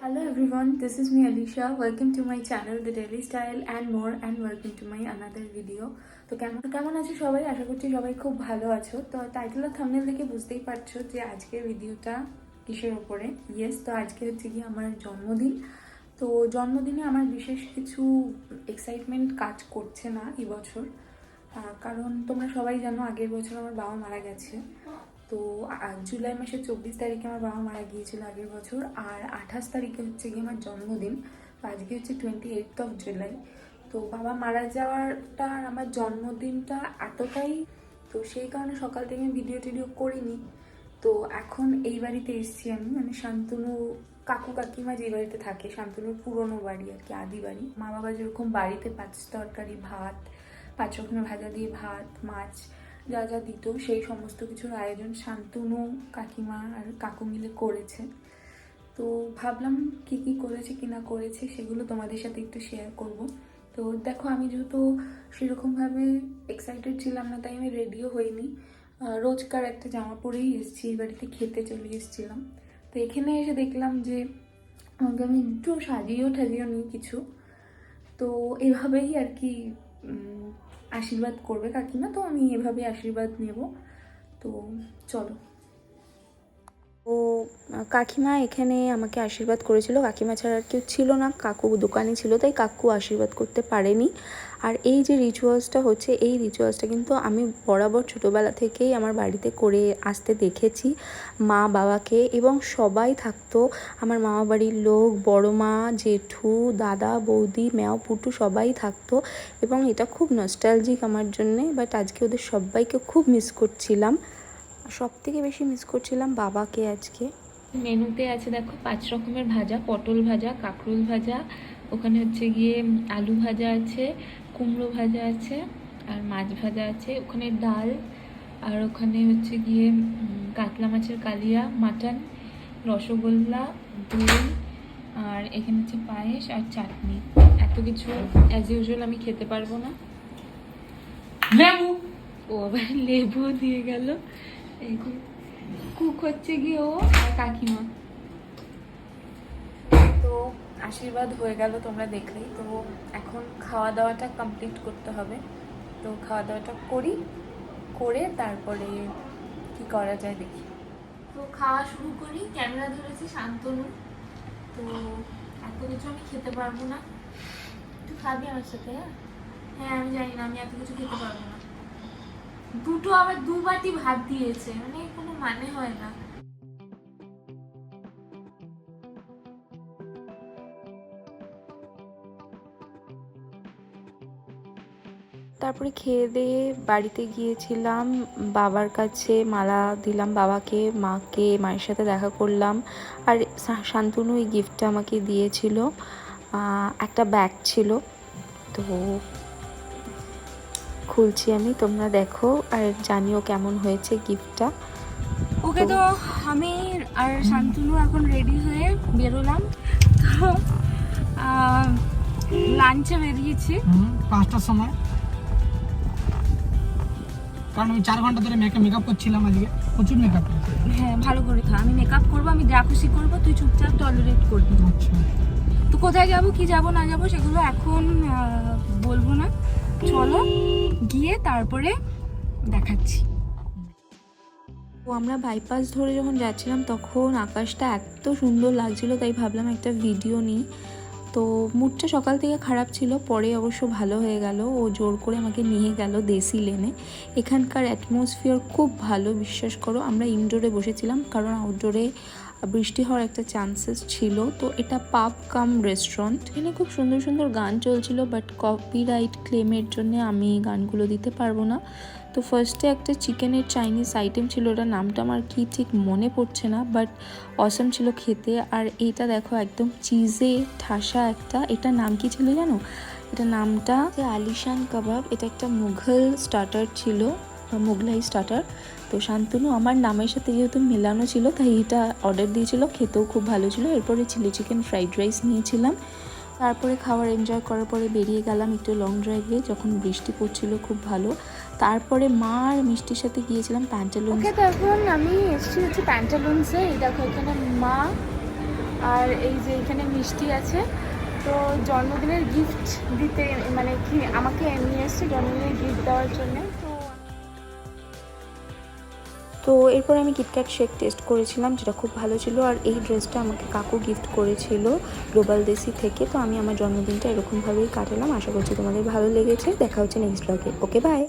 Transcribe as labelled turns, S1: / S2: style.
S1: Hello everyone, this is me Alisha. Welcome to my channel The Daily Style and more, and welcome to my another video. তো কেমন আছো সবাই? আশা করছি সবাই খুব ভালো আছো। তো টাইটেল আর থাম্বনেল দেখে বুঝতেই পারছো যে আজকের ভিডিওটা কিসের উপরে। তো আজকে হচ্ছে কি আমার জন্মদিন। তো জন্মদিনে আমার বিশেষ কিছু এক্সাইটমেন্ট কাজ করছে না এবছর, কারণ তোমরা সবাই জানো আগের বছর আমার বাবা মারা গেছে। তো জুলাই মাসের 24 তারিখে আমার বাবা মারা গিয়েছিল আগের বছর, আর 28 তারিখে হচ্ছে গিয়ে আমার জন্মদিন। তো আজকে হচ্ছে 28th of July। তো বাবা মারা যাওয়ারটা আর আমার জন্মদিনটা এতটাই, তো সেই কারণে সকাল থেকে ভিডিও টিডিও করিনি। তো এখন এই বাড়িতে এসেছি আমি, মানে শান্তনু কাকু কাকিমা যে বাড়িতে থাকে, শান্তনুর পুরনো বাড়ি আর কি, আদি বাড়ি। মা বাবা যেরকম বাড়িতে 5 তরকারি ভাত, 5 রকমের ভাজা দিয়ে ভাত, মাছ যা যা দিত, সেই সমস্ত কিছুর আয়োজন শান্তনু কাকিমা আর কাকু মিলে করেছে। তো ভাবলাম কি কি করেছে কি না করেছে সেগুলো তোমাদের সাথে একটু শেয়ার করব। তো দেখো, আমি যেহেতু সেরকমভাবে এক্সাইটেড ছিলাম না, তাই আমি রেডিও হইনি, রোজকার একটা জামা পরেই এসেছি। এই বাড়িতে খেতে চলে এসেছিলাম। তো এখানে এসে দেখলাম যে আমাকে আমি একটু সাজিয়েও নিই কিছু। তো এভাবেই আর কি আশীর্বাদ করবে কাকিমা, তো আমি এভাবে আশীর্বাদ নেব। তো চলো। ও কাকিমা এখানে আমাকে আশীর্বাদ করেছিল, কাকিমা ছাড়া আর কেউ ছিল না, কাকু দোকানে ছিল, তাই কাকু আশীর্বাদ করতে পারেনি। আর এই যে রিচুয়ালসটা হচ্ছে, এই রিচুয়ালসটা কিন্তু আমি বরাবর ছোটোবেলা থেকেই আমার বাড়িতে করে আসতে দেখেছি মা বাবাকে, এবং সবাই থাকতো আমার মামা বাড়ির লোক, বড় মা, জেঠু, দাদা, বৌদি, ম্যাও, পুটু সবাই থাকতো, এবং এটা খুব নস্টালজিক আমার জন্যে। বাট আজকে ওদের সবাইকে খুব মিস করছিলাম, সব থেকে বেশি মিস করছিলাম বাবাকে আজকে। মেনুতে আছে দেখো 5 রকমের ভাজা, পটল ভাজা, কাঁকরোল ভাজা, ওখানে হচ্ছে গিয়ে আলু ভাজা আছে, কুমড়ো ভাজা আছে, আর মাছ ভাজা আছে, ওখানে ডাল, আর ওখানে হচ্ছে গিয়ে কাতলা মাছের কালিয়া, মাটন, রসগোল্লা, দই, আর এখানে হচ্ছে পায়েস আর চাটনি। এত কিছু অ্যাজ ইউজুয়াল আমি খেতে পারবো না। লেবু, ও আবার লেবু দিয়ে গেল। এই যে কুক হচ্ছে গিয়ে ও আর কাকিমা। তো আশীর্বাদ হয়ে গেল তোমরা দেখলেই। তো এখন খাওয়া দাওয়াটা কমপ্লিট করতে হবে। তো খাওয়া দাওয়াটা করে তারপরে কি করা যায় দেখি। তো খাওয়া শুরু করি। ক্যামেরা ধরেছি শান্তনু। তো এত কিছু আমি খেতে পারবো না। তুই খাবি আমার সাথে? হ্যাঁ, আমি জানি না, আমি এত কিছু খেতে পারবো না। দুটো আবার 2 বাটি ভাত দিয়েছে, মানে কোনো মানে হয় না। তারপরে খেয়ে দিয়ে বাড়িতে গিয়েছিলাম, বাবার কাছে মালা দিলাম বাবাকে, মাকে, মায়ের সাথে দেখা করলাম। আর শান্তনু এই গিফটটা আমাকে দিয়েছিল, একটা ব্যাগ ছিল। তো খুলছি আমি, তোমরা দেখো আর জানিও কেমন হয়েছে গিফটটা। ওকে, তো আমি আর শান্তনু এখন রেডি হয়ে বেরোলাম। তো লাঞ্চে বেরিয়েছি
S2: 5টার সময়, কারণ আমি 4 ঘন্টা ধরে মেকআপ করছিলাম, আজকে প্রচুর মেকআপ করেছি।
S1: হ্যাঁ, ভালো করে খা, আমি মেকআপ করবো, আমি যা খুশি করবো, তুই চুপচাপ টলারেট করবি।
S2: আচ্ছা,
S1: তো কোথায় যাবো, কি যাবো না যাবো সেগুলো এখন বলবো না। চলো গিয়ে তারপরে দেখাচ্ছি। তো আমরা বাইপাস ধরে যখন যাচ্ছিলাম তখন আকাশটা এত সুন্দর লাগছিল, তাই ভাবলাম একটা ভিডিও নিই। তো মুডটা সকাল থেকে খারাপ ছিল, পরে অবশ্য ভালো হয়ে গেল। ও জোর করে আমাকে নিয়ে গেল দেশি লেনে। এখানকার অ্যাটমসফিয়ার খুব ভালো, বিশ্বাস করো। আমরা ইনডোরে বসেছিলাম কারণ আউটডোরে বৃষ্টি হওয়ার একটা চান্সেস ছিল। তো এটা পাব কাম রেস্টুরেন্ট, এখানে খুব সুন্দর সুন্দর গান চলছিল, বাট কপিরাইট ক্লেমের জন্য আমি গানগুলো দিতে পারবো না। তো ফার্স্টে একটা চিকেনের চাইনিজ আইটেম ছিল, ওটার নামটা আমার কি ঠিক মনে পড়ছে না, বাট অসম ছিল খেতে। আর এইটা দেখো একদম চিজে ঠাসা একটা, এটার নাম কি ছিল জানো? এটা নামটা আলিশান কাবাব। এটা একটা মুঘল স্টার্টার ছিল, মোগলাই স্টার্টার। তো শান্তনু আমার নামের সাথে যেহেতু মেলানো ছিল, তাই এটা অর্ডার দিয়েছিল, খেতেও খুব ভালো ছিল। এরপরে চিলি চিকেন ফ্রাইড রাইস নিয়েছিলাম। তারপরে খাবার এনজয় করার পরে বেরিয়ে গেলাম একটু লং ড্রাইভে, যখন বৃষ্টি পড়ছিল খুব ভালো। তারপরে মা আর মিষ্টির সাথে গিয়েছিলাম প্যান্টালুন্স। ওকে, তো এখন আমি এসেছি হচ্ছে প্যান্টালুন্সে। এই দেখো এখানে মা আর এই যে এখানে মিষ্টি আছে। তো জন্মদিনের গিফট দিতে মানে কি আমাকে নিয়ে এসছে জন্মদিনের গিফট দেওয়ার জন্যে। তো এরপর আমি কিটক্যাট শেক টেস্ট করেছিলাম, যেটা খুব ভালো ছিল। আর এই ড্রেসটা আমাকে কাকু গিফট করেছিল গ্লোবাল দেশি থেকে। তো আমি আমার জন্মদিনটা এরকমভাবেই কাটালাম। আশা করছি তোমাদের ভালো লেগেছে। দেখা হচ্ছে নেক্সট ব্লগে। ওকে, বাই।